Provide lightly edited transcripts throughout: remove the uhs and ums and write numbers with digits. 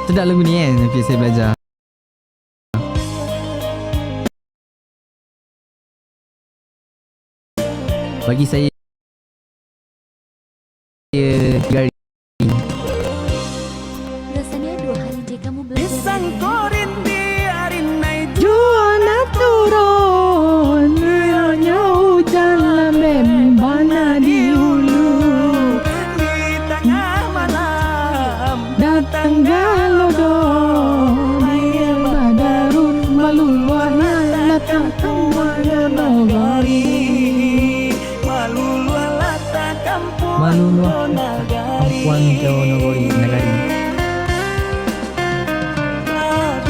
Sedap lagu ni kan. Okay, saya belajar. Bagi saya 3 hari. Rasanya 2 hari je kamu belajar. Isang korin biarin naik Juana turun, hanya hujan membana di hulu. di tengah malam. Datang galodo, air badarun malulwana datang semuanya nogari. Malulualata kampung Maluluah nagari. Kampuan Jawa Nagari.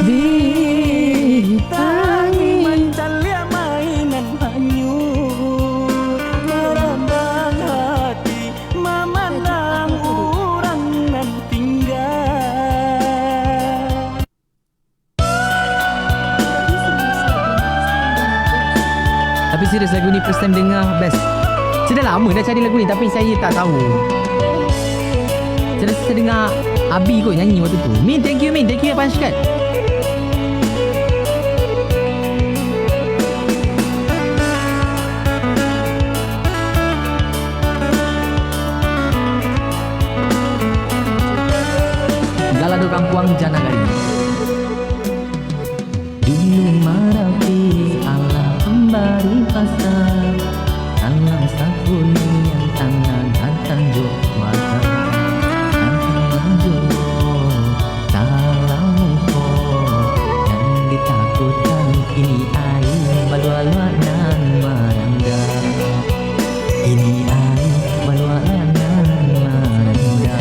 Di tangi Mencalya mainan hanyut, merambang hati, memandang orang nan tinggal. Tapi serius lagu ni first time dengar best. Saya dah lama dah cari lagu ni tapi saya tak tahu. Saya rasa saya dengar Abi kot nyanyi waktu tu. Min, thank you Min. Thank you Punch Card. Galado Kampuang Janagari. Dulu marapi ala kembali pasar. Alam sabun yang tangan hantar jok mata. Hantar jok salam ko. Yang ditakutkan kini air malu-aluan dan merangga. Kini air malu-aluan dan merangga.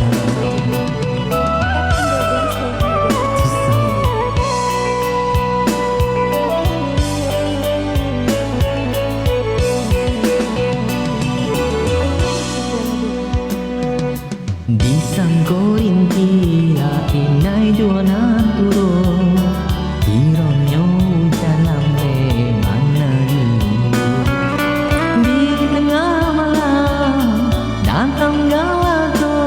Susah. Di sangkorin kia inai juana turun. Ironyo dalam mana di tengah malam datang galato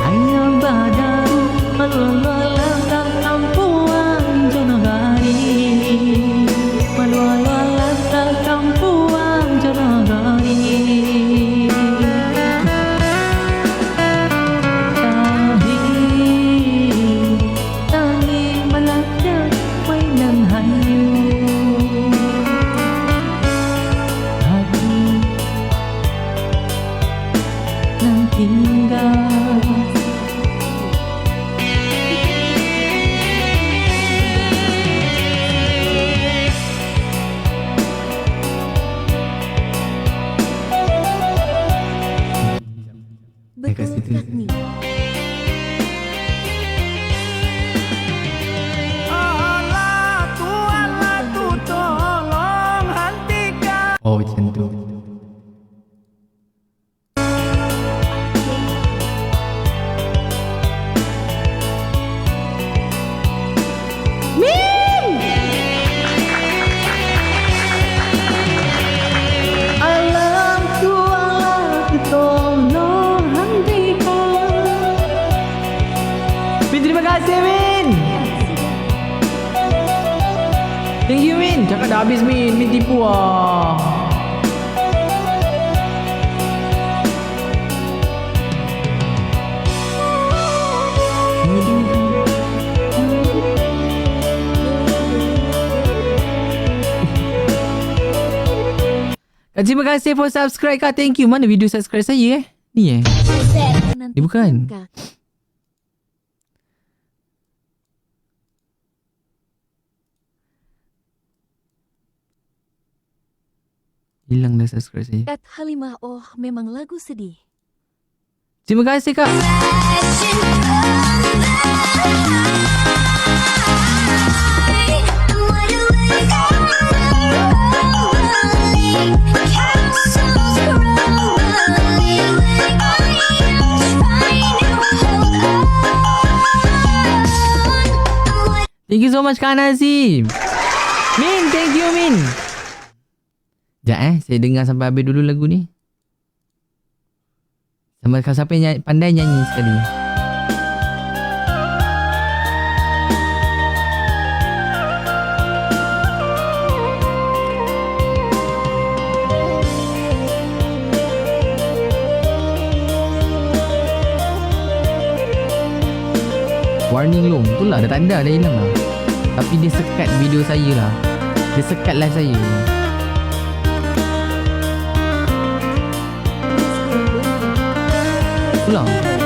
ayam badaru malu-aluan kampuan Jonagari. Malu-aluan kampuan Jonagari. Tangi melacak mainan hanyut, hati nan tinggal. Betul tak ni? Allah tu tolong hentikan. Oh macam tu. Alam tu tolong hentikan. Min, terima kasih Min. Thank you Min. Cakap dah habis Min. Min tipu ah. Terima kasih for subscribe Kak. Thank you. Mana video subscribe saya Ni Dia bukan. Hilang dah subscribe saya. Kat Halimah, oh memang lagu sedih. Terima kasih Kak. Thank you so much Kak Nazim. Min, thank you Min. Sekejap saya dengar sampai habis dulu lagu ni. Sampai siapa yang pandai nyanyi sekali. Warning long. Itulah dah tanda dah hilang lah. Tapi dia sekat video saya lah. Dia sekat live saya. Itulah.